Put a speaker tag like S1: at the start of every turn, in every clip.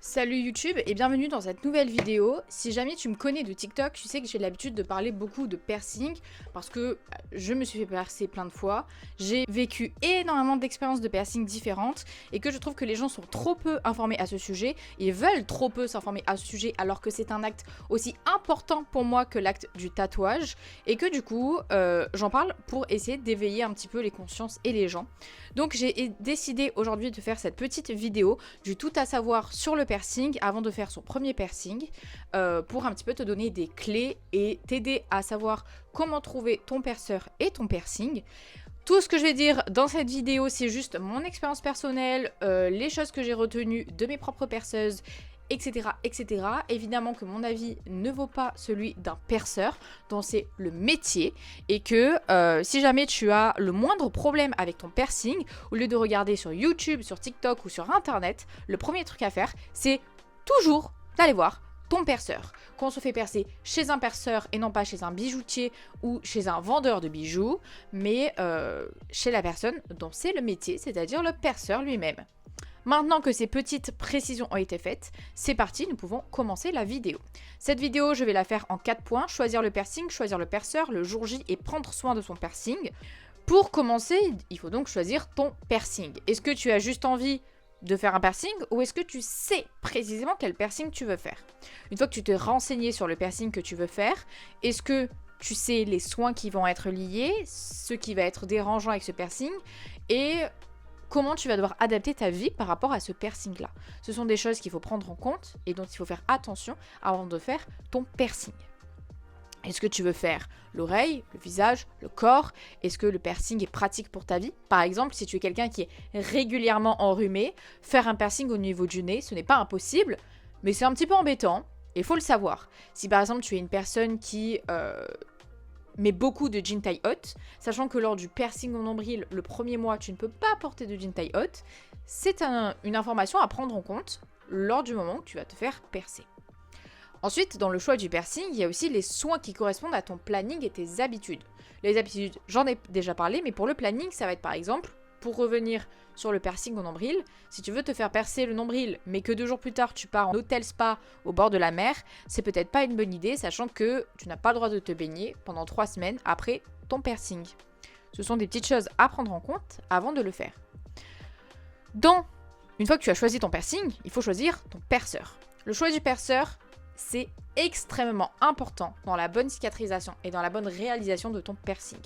S1: Salut YouTube et bienvenue dans cette nouvelle vidéo. Si jamais tu me connais de TikTok, tu sais que j'ai l'habitude de parler beaucoup de piercing parce que je me suis fait percer plein de fois. J'ai vécu énormément d'expériences de piercing différentes et que je trouve que les gens sont trop peu informés à ce sujet et veulent trop peu s'informer à ce sujet alors que c'est un acte aussi important pour moi que l'acte du tatouage et que du coup j'en parle pour essayer d'éveiller un petit peu les consciences et les gens. Donc j'ai décidé aujourd'hui de faire cette petite vidéo du tout à savoir sur le piercing avant de faire son premier piercing pour un petit peu te donner des clés et t'aider à savoir comment trouver ton perceur et ton piercing. Tout ce que je vais dire dans cette vidéo, c'est juste mon expérience personnelle, les choses que j'ai retenues de mes propres perceuses, etc., etc. Évidemment que mon avis ne vaut pas celui d'un perceur, dont c'est le métier, et que si jamais tu as le moindre problème avec ton piercing, au lieu de regarder sur YouTube, sur TikTok ou sur Internet, le premier truc à faire, c'est toujours d'aller voir ton perceur. Qu'on se fait percer chez un perceur et non pas chez un bijoutier ou chez un vendeur de bijoux, mais chez la personne dont c'est le métier, c'est-à-dire le perceur lui-même. Maintenant que ces petites précisions ont été faites, c'est parti, nous pouvons commencer la vidéo. Cette vidéo, je vais la faire en 4 points. Choisir le piercing, choisir le perceur, le jour J et prendre soin de son piercing. Pour commencer, il faut donc choisir ton piercing. Est-ce que tu as juste envie de faire un piercing ou est-ce que tu sais précisément quel piercing tu veux faire? Une fois que tu t'es renseigné sur le piercing que tu veux faire, est-ce que tu sais les soins qui vont être liés, ce qui va être dérangeant avec ce piercing et comment tu vas devoir adapter ta vie par rapport à ce piercing-là. Ce sont des choses qu'il faut prendre en compte et dont il faut faire attention avant de faire ton piercing. Est-ce que tu veux faire l'oreille, le visage, le corps? Est-ce que le piercing est pratique pour ta vie? Par exemple, si tu es quelqu'un qui est régulièrement enrhumé, faire un piercing au niveau du nez, ce n'est pas impossible, mais c'est un petit peu embêtant et il faut le savoir. Si par exemple tu es une personne qui met beaucoup de jean taille haute, sachant que lors du piercing au nombril, le premier mois, tu ne peux pas porter de jean taille haute, c'est une information à prendre en compte lors du moment où tu vas te faire percer. Ensuite, dans le choix du piercing, il y a aussi les soins qui correspondent à ton planning et tes habitudes. Les habitudes, j'en ai déjà parlé, mais pour le planning, ça va être par exemple, pour revenir sur le piercing au nombril, si tu veux te faire percer le nombril, mais que 2 jours plus tard, tu pars en hôtel spa au bord de la mer, c'est peut-être pas une bonne idée, sachant que tu n'as pas le droit de te baigner pendant 3 semaines après ton piercing. Ce sont des petites choses à prendre en compte avant de le faire. Une fois que tu as choisi ton piercing, il faut choisir ton perceur. Le choix du perceur, c'est extrêmement important dans la bonne cicatrisation et dans la bonne réalisation de ton piercing.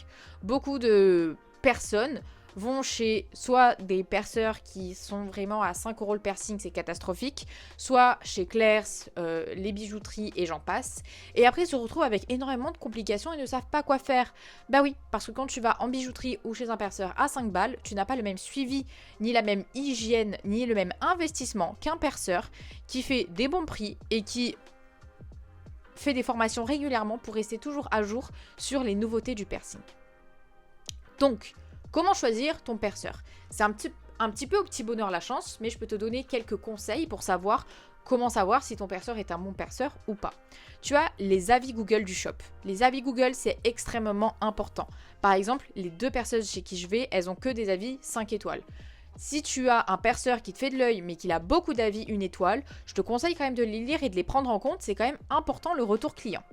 S1: Beaucoup de personnes vont chez soit des perceurs qui sont vraiment à 5 € le piercing, c'est catastrophique, soit chez Claire's, les bijouteries et j'en passe. Et après, ils se retrouvent avec énormément de complications et ne savent pas quoi faire. Bah oui, parce que quand tu vas en bijouterie ou chez un perceur à 5 balles, tu n'as pas le même suivi, ni la même hygiène, ni le même investissement qu'un perceur qui fait des bons prix et qui fait des formations régulièrement pour rester toujours à jour sur les nouveautés du piercing. Donc, comment choisir ton perceur? C'est un petit peu au petit bonheur la chance, mais je peux te donner quelques conseils pour savoir comment savoir si ton perceur est un bon perceur ou pas. Tu as les avis Google du shop. Les avis Google, c'est extrêmement important. Par exemple, les 2 perceuses chez qui je vais, elles ont que des avis 5 étoiles. Si tu as un perceur qui te fait de l'œil mais qu'il a beaucoup d'avis 1 étoile, je te conseille quand même de les lire et de les prendre en compte, c'est quand même important le retour client.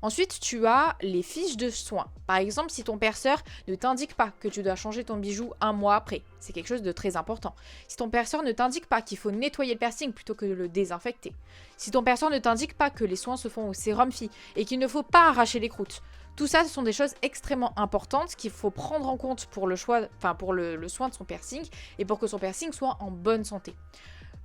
S1: Ensuite, tu as les fiches de soins. Par exemple, si ton perceur ne t'indique pas que tu dois changer ton bijou 1 mois après, c'est quelque chose de très important. Si ton perceur ne t'indique pas qu'il faut nettoyer le piercing plutôt que de le désinfecter. Si ton perceur ne t'indique pas que les soins se font au sérum phi et qu'il ne faut pas arracher les croûtes. Tout ça, ce sont des choses extrêmement importantes qu'il faut prendre en compte pour le soin de son piercing et pour que son piercing soit en bonne santé.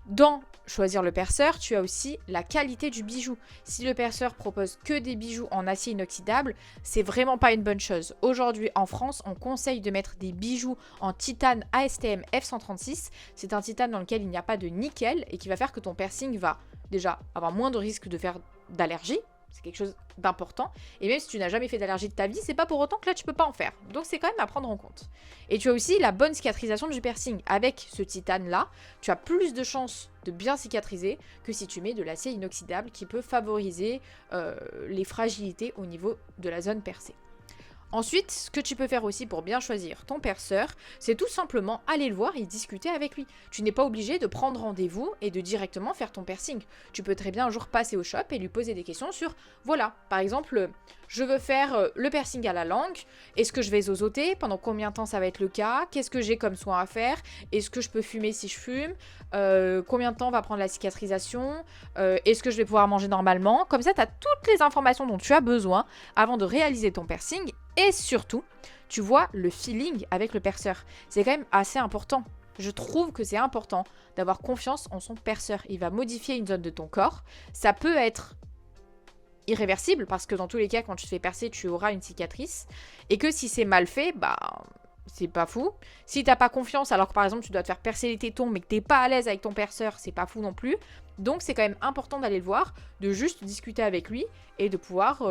S1: Dans choisir le perceur, tu as aussi la qualité du bijou. Si le perceur propose que des bijoux en acier inoxydable, c'est vraiment pas une bonne chose. Aujourd'hui, en France, on conseille de mettre des bijoux en titane ASTM F136. C'est un titane dans lequel il n'y a pas de nickel et qui va faire que ton piercing va déjà avoir moins de risque de faire d'allergie. C'est quelque chose d'important. Et même si tu n'as jamais fait d'allergie de ta vie, c'est pas pour autant que là tu peux pas en faire. Donc c'est quand même à prendre en compte. Et tu as aussi la bonne cicatrisation du piercing. Avec ce titane là, tu as plus de chances de bien cicatriser que si tu mets de l'acier inoxydable qui peut favoriser les fragilités au niveau de la zone percée. Ensuite, ce que tu peux faire aussi pour bien choisir ton perceur, c'est tout simplement aller le voir et discuter avec lui. Tu n'es pas obligé de prendre rendez-vous et de directement faire ton piercing. Tu peux très bien un jour passer au shop et lui poser des questions sur, voilà, par exemple, je veux faire le piercing à la langue, est-ce que je vais zozoter, pendant combien de temps ça va être le cas, qu'est-ce que j'ai comme soin à faire, est-ce que je peux fumer si je fume, combien de temps va prendre la cicatrisation, est-ce que je vais pouvoir manger normalement. Comme ça, tu as toutes les informations dont tu as besoin avant de réaliser ton piercing. Et surtout, tu vois le feeling avec le perceur. C'est quand même assez important. Je trouve que c'est important d'avoir confiance en son perceur. Il va modifier une zone de ton corps. Ça peut être irréversible parce que dans tous les cas, quand tu te fais percer, tu auras une cicatrice. Et que si c'est mal fait, bah c'est pas fou. Si t'as pas confiance, alors que par exemple tu dois te faire percer les tétons mais que t'es pas à l'aise avec ton perceur, c'est pas fou non plus. Donc c'est quand même important d'aller le voir, de juste discuter avec lui et de pouvoir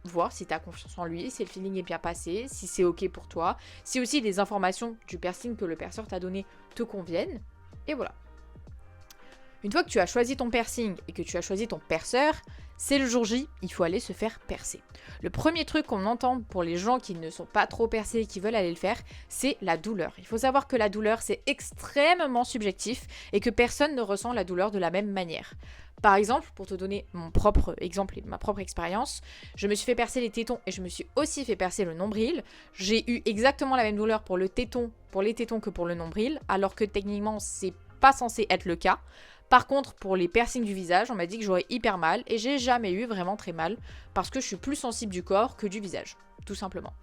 S1: voir si tu as confiance en lui, si le feeling est bien passé, si c'est ok pour toi, si aussi les informations du piercing que le perceur t'a donné te conviennent. Et voilà. Une fois que tu as choisi ton piercing et que tu as choisi ton perceur, c'est le jour J, il faut aller se faire percer. Le premier truc qu'on entend pour les gens qui ne sont pas trop percés et qui veulent aller le faire, c'est la douleur. Il faut savoir que la douleur, c'est extrêmement subjectif et que personne ne ressent la douleur de la même manière. Par exemple, pour te donner mon propre exemple et ma propre expérience, je me suis fait percer les tétons et je me suis aussi fait percer le nombril. J'ai eu exactement la même douleur pour les tétons que pour le nombril, alors que techniquement, c'est pas censé être le cas. Par contre, pour les piercings du visage, on m'a dit que j'aurais hyper mal et j'ai jamais eu vraiment très mal parce que je suis plus sensible du corps que du visage, tout simplement.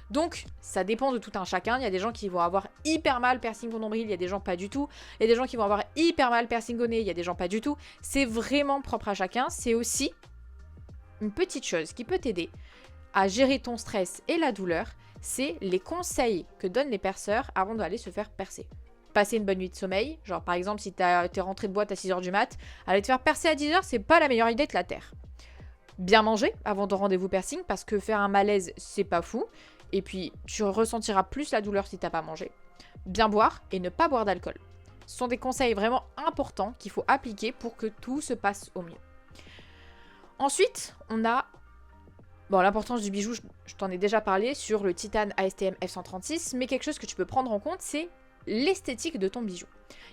S1: Donc, ça dépend de tout un chacun. Il y a des gens qui vont avoir hyper mal piercing au nombril, il y a des gens pas du tout. Il y a des gens qui vont avoir hyper mal piercing au nez, il y a des gens pas du tout. C'est vraiment propre à chacun. C'est aussi une petite chose qui peut t'aider à gérer ton stress et la douleur, c'est les conseils que donnent les perceurs avant d'aller se faire percer. Passer une bonne nuit de sommeil, genre par exemple si t'es rentré de boîte à 6h du mat, aller te faire percer à 10h, c'est pas la meilleure idée de la terre. Bien manger avant ton rendez-vous piercing parce que faire un malaise, c'est pas fou. Et puis, tu ressentiras plus la douleur si t'as pas mangé. Bien boire et ne pas boire d'alcool. Ce sont des conseils vraiment importants qu'il faut appliquer pour que tout se passe au mieux. Ensuite, on a l'importance du bijou, je t'en ai déjà parlé sur le Titane ASTM F136, mais quelque chose que tu peux prendre en compte, c'est l'esthétique de ton bijou.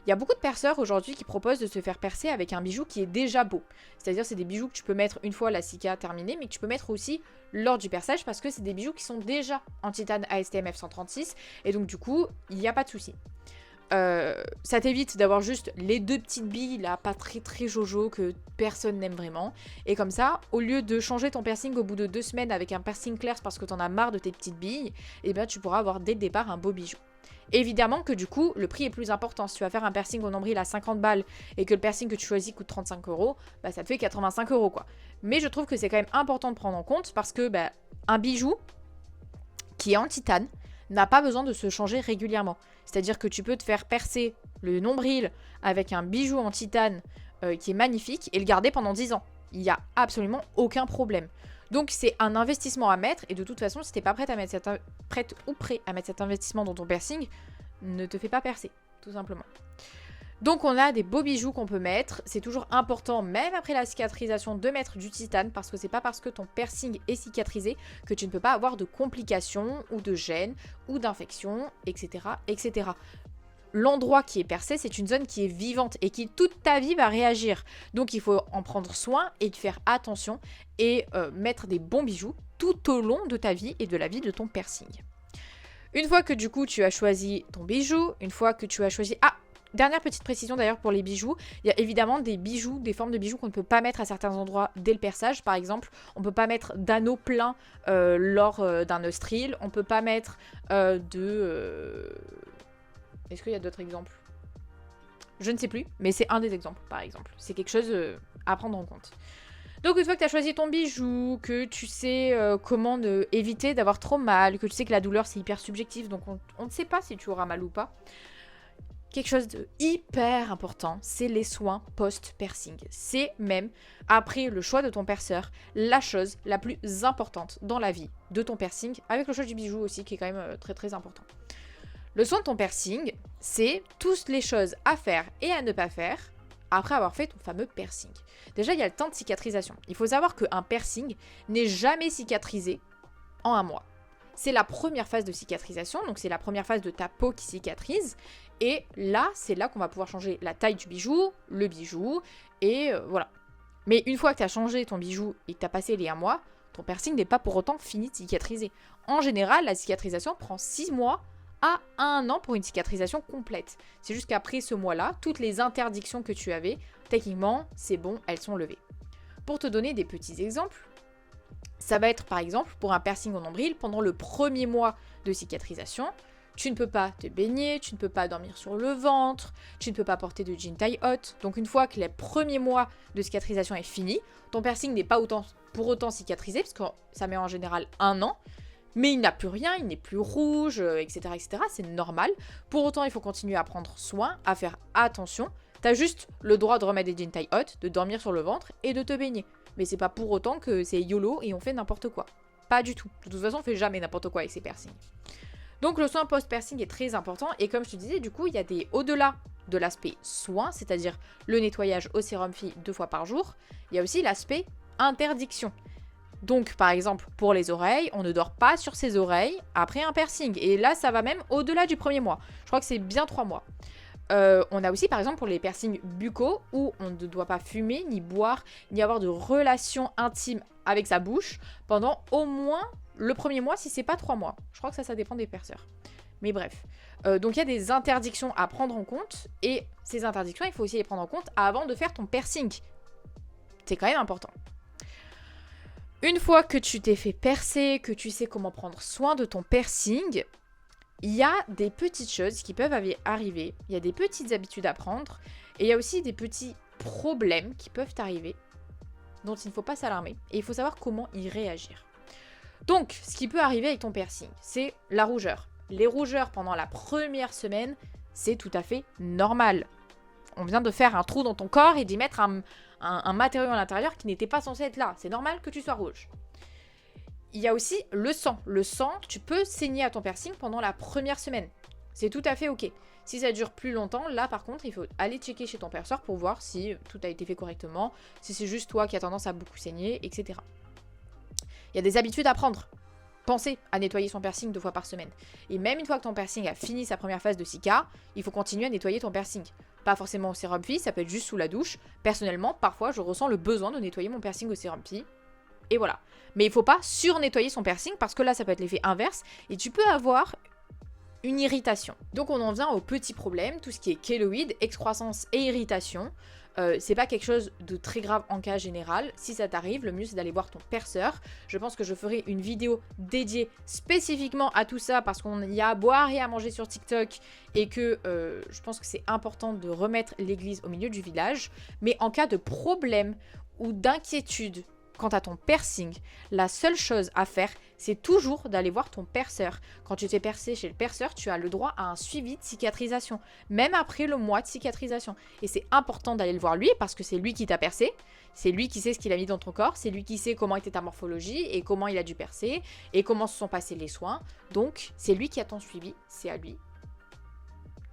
S1: Il y a beaucoup de perceurs aujourd'hui qui proposent de se faire percer avec un bijou qui est déjà beau. C'est-à-dire c'est des bijoux que tu peux mettre une fois la cica terminée, mais que tu peux mettre aussi lors du perçage parce que c'est des bijoux qui sont déjà en titane ASTM F136 et donc du coup, il n'y a pas de souci. Ça t'évite d'avoir juste les deux petites billes là, pas très très jojo, que personne n'aime vraiment. Et comme ça, au lieu de changer ton piercing au bout de 2 semaines avec un piercing clair parce que t'en as marre de tes petites billes, et bien tu pourras avoir dès le départ un beau bijou. Évidemment que du coup, le prix est plus important. Si tu vas faire un piercing au nombril à 50 balles et que le piercing que tu choisis coûte 35 €, bah ça te fait 85 € quoi. Mais je trouve que c'est quand même important de prendre en compte parce que un bijou qui est en titane n'a pas besoin de se changer régulièrement. C'est-à-dire que tu peux te faire percer le nombril avec un bijou en titane qui est magnifique et le garder pendant 10 ans. Il n'y a absolument aucun problème. Donc c'est un investissement à mettre et de toute façon si t'es pas prête à mettre prête ou prêt à mettre cet investissement dans ton piercing, ne te fais pas percer, tout simplement. Donc on a des beaux bijoux qu'on peut mettre. C'est toujours important, même après la cicatrisation, de mettre du titane parce que c'est pas parce que ton piercing est cicatrisé que tu ne peux pas avoir de complications ou de gênes ou d'infections, etc., etc. L'endroit qui est percé, c'est une zone qui est vivante et qui toute ta vie va réagir. Donc il faut en prendre soin et de faire attention et mettre des bons bijoux tout au long de ta vie et de la vie de ton piercing. Une fois que du coup tu as choisi ton bijou, une fois que tu as choisi... Ah, dernière petite précision d'ailleurs pour les bijoux, il y a évidemment des bijoux, des formes de bijoux qu'on ne peut pas mettre à certains endroits dès le perçage. Par exemple, on ne peut pas mettre d'anneaux pleins lors d'un nostril, on ne peut pas mettre Est-ce qu'il y a d'autres exemples? Je ne sais plus, mais c'est un des exemples, par exemple. C'est quelque chose à prendre en compte. Donc une fois que tu as choisi ton bijou, que tu sais comment éviter d'avoir trop mal, que tu sais que la douleur c'est hyper subjectif, donc on ne sait pas si tu auras mal ou pas, quelque chose de hyper important, c'est les soins post-piercing. C'est même, après le choix de ton perceur, la chose la plus importante dans la vie de ton piercing, avec le choix du bijou aussi qui est quand même très très important. Le soin de ton piercing, c'est toutes les choses à faire et à ne pas faire après avoir fait ton fameux piercing. Déjà, il y a le temps de cicatrisation. Il faut savoir qu'un piercing n'est jamais cicatrisé en 1 mois. c'est la première phase de cicatrisation, donc c'est la première phase de ta peau qui cicatrise. Et là, c'est là qu'on va pouvoir changer la taille du bijou, le bijou, et voilà. Mais une fois que tu as changé ton bijou et que tu as passé les 1 mois, ton piercing n'est pas pour autant fini de cicatriser. En général, la cicatrisation prend 6 mois à 1 an pour une cicatrisation complète. C'est juste qu'après ce mois-là, toutes les interdictions que tu avais, techniquement, c'est bon, elles sont levées. Pour te donner des petits exemples, ça va être par exemple pour un piercing au nombril, pendant le premier mois de cicatrisation, tu ne peux pas te baigner, tu ne peux pas dormir sur le ventre, tu ne peux pas porter de jean taille haute. Donc une fois que les premiers mois de cicatrisation est fini, ton piercing n'est pas pour autant cicatrisé, parce que ça met en général 1 an, mais il n'a plus rien, il n'est plus rouge, etc. etc. C'est normal. Pour autant, il faut continuer à prendre soin, à faire attention. Tu as juste le droit de remettre des jean taille haute, de dormir sur le ventre et de te baigner. Mais c'est pas pour autant que c'est YOLO et on fait n'importe quoi. Pas du tout. De toute façon, on fait jamais n'importe quoi avec ces piercings. Donc le soin post-piercing est très important et comme je te disais, du coup, il y a au-delà de l'aspect soin, c'est-à-dire le nettoyage au sérum Phi 2 fois par jour, il y a aussi l'aspect interdiction. Donc par exemple, pour les oreilles, on ne dort pas sur ses oreilles après un piercing. Et là, ça va même au-delà du premier mois. Je crois que c'est bien 3 mois. On a aussi par exemple pour les piercings buccaux où on ne doit pas fumer, ni boire, ni avoir de relations intimes avec sa bouche pendant au moins le premier mois, si c'est pas 3 mois. Je crois que ça dépend des perceurs. Mais bref. Donc il y a des interdictions à prendre en compte. Et ces interdictions, il faut aussi les prendre en compte avant de faire ton piercing. C'est quand même important. Une fois que tu t'es fait percer, que tu sais comment prendre soin de ton piercing, il y a des petites choses qui peuvent arriver. Il y a des petites habitudes à prendre. Et il y a aussi des petits problèmes qui peuvent arriver dont il ne faut pas s'alarmer. Et il faut savoir comment y réagir. Donc, ce qui peut arriver avec ton piercing, c'est la rougeur. Les rougeurs pendant la première semaine, c'est tout à fait normal. On vient de faire un trou dans ton corps et d'y mettre un matériau à l'intérieur qui n'était pas censé être là. C'est normal que tu sois rouge. Il y a aussi le sang. Le sang, tu peux saigner à ton piercing pendant la première semaine. C'est tout à fait ok. Si ça dure plus longtemps, là par contre, il faut aller checker chez ton perceur pour voir si tout a été fait correctement, si c'est juste toi qui as tendance à beaucoup saigner, etc. Il y a des habitudes à prendre. Pensez à nettoyer son piercing 2 fois par semaine. Et même une fois que ton piercing a fini sa première phase de cica, il faut continuer à nettoyer ton piercing. Pas forcément au sérum Phi, ça peut être juste sous la douche. Personnellement, parfois, je ressens le besoin de nettoyer mon piercing au sérum Phi. Et voilà. Mais il ne faut pas sur-nettoyer son piercing parce que là, ça peut être l'effet inverse. Et tu peux avoir une irritation. Donc on en vient aux petits problèmes, tout ce qui est kéloïde, excroissance et irritation. C'est pas quelque chose de très grave en cas général. Si ça t'arrive, le mieux c'est d'aller voir ton perceur. Je pense que je ferai une vidéo dédiée spécifiquement à tout ça parce qu'on y a à boire et à manger sur TikTok et que je pense que c'est important de remettre l'église au milieu du village. Mais en cas de problème ou d'inquiétude quant à ton piercing, la seule chose à faire, c'est toujours d'aller voir ton perceur. Quand tu t'es percé chez le perceur, tu as le droit à un suivi de cicatrisation, même après le mois de cicatrisation. Et c'est important d'aller le voir lui, parce que c'est lui qui t'a percé, c'est lui qui sait ce qu'il a mis dans ton corps, c'est lui qui sait comment était ta morphologie, et comment il a dû percer, et comment se sont passés les soins. Donc, c'est lui qui a ton suivi, c'est à lui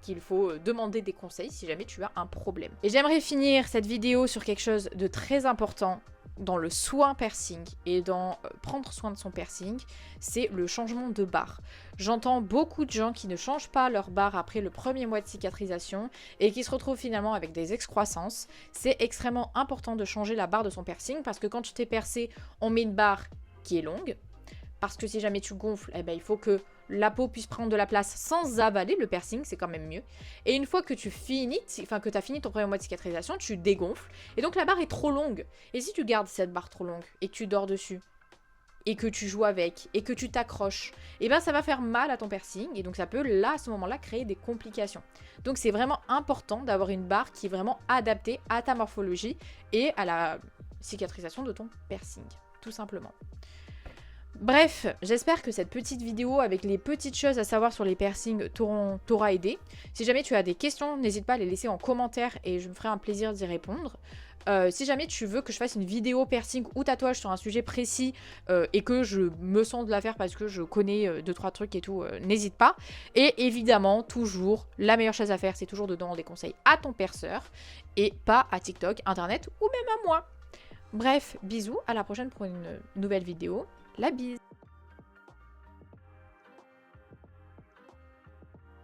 S1: qu'il faut demander des conseils si jamais tu as un problème. Et j'aimerais finir cette vidéo sur quelque chose de très important dans le soin piercing et dans prendre soin de son piercing, c'est le changement de barre. J'entends beaucoup de gens qui ne changent pas leur barre après le premier mois de cicatrisation et qui se retrouvent finalement avec des excroissances. C'est extrêmement important de changer la barre de son piercing parce que quand tu t'es percé, on met une barre qui est longue. Parce que si jamais tu gonfles, eh ben, il faut que la peau puisse prendre de la place sans avaler le piercing, c'est quand même mieux. Et une fois que tu as fini ton premier mois de cicatrisation, tu dégonfles. Et donc la barre est trop longue. Et si tu gardes cette barre trop longue et que tu dors dessus, et que tu joues avec, et que tu t'accroches, et ben ça va faire mal à ton piercing. Et donc ça peut là, à ce moment-là, créer des complications. Donc c'est vraiment important d'avoir une barre qui est vraiment adaptée à ta morphologie et à la cicatrisation de ton piercing, tout simplement. Bref, j'espère que cette petite vidéo avec les petites choses à savoir sur les piercings t'aura aidé. Si jamais tu as des questions, n'hésite pas à les laisser en commentaire et je me ferai un plaisir d'y répondre. Si jamais tu veux que je fasse une vidéo piercing ou tatouage sur un sujet précis et que je me sens de la faire parce que je connais 2-3 trucs et tout, n'hésite pas. Et évidemment, toujours, la meilleure chose à faire, c'est toujours de demander des conseils à ton perceur et pas à TikTok, Internet ou même à moi. Bref, bisous, à la prochaine pour une nouvelle vidéo. La bise!